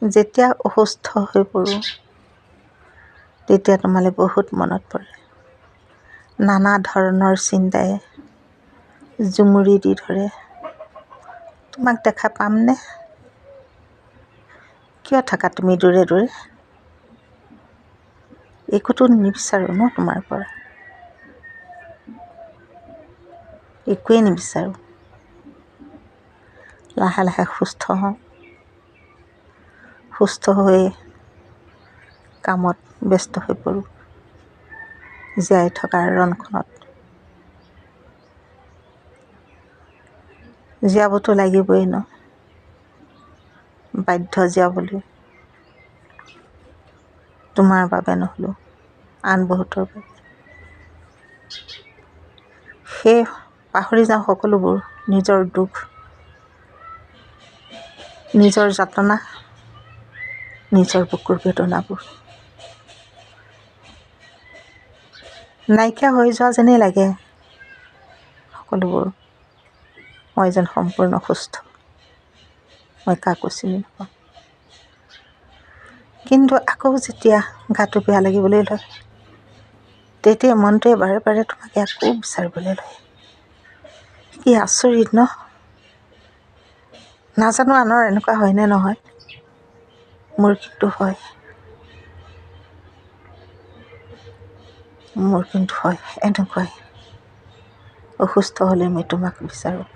যেতিয়া অসুস্থ হৈ পৰোঁ তেতিয়া তোমালৈ বহুত মনত পৰে। নানা ধৰণৰ চিন্তাই জুমুৰি দি ধৰে। তোমাক দেখা পামনে? কিয় থাকা তুমি দূৰে দূৰে? একোতো নিবিচাৰোঁ ন তোমাৰ পৰা, একোৱেই নিবিচাৰোঁ। লাহে লাহে সুস্থ হওঁ, সুস্থ হৈ কামত ব্যস্ত হৈ পৰোঁ। জীয়াই থকাৰ ৰণখনত জীয়াবতো লাগিবই ন, বাধ্য জীয়াবলৈ। তোমাৰ বাবে নহ'লেও আন বহুতৰ বাবে। সেই পাহৰি যাওঁ সকলোবোৰ, নিজৰ দুখ, নিজৰ যাতনা, নিজৰ বুকুৰ বেদনাবোৰ। নাইকিয়া হৈ যোৱা যেনেই লাগে সকলোবোৰ। মই যেন সম্পূৰ্ণ সুস্থ, মই কাকো চিনি নাপাওঁ। কিন্তু আকৌ যেতিয়া গাটো বেয়া লাগিবলৈ লয়, তেতিয়া মনটোৱে বাৰে বাৰে তোমাকে আকৌ বিচাৰিবলৈ লয়। কি আচৰিত ন? নাজানো আনৰ এনেকুৱা হয়নে নহয়, মোৰ কিন্তু হয়। মোৰ কিন্তু হয় এনেকুৱাই। অসুস্থ হ'লে মই তোমাক বিচাৰোঁ।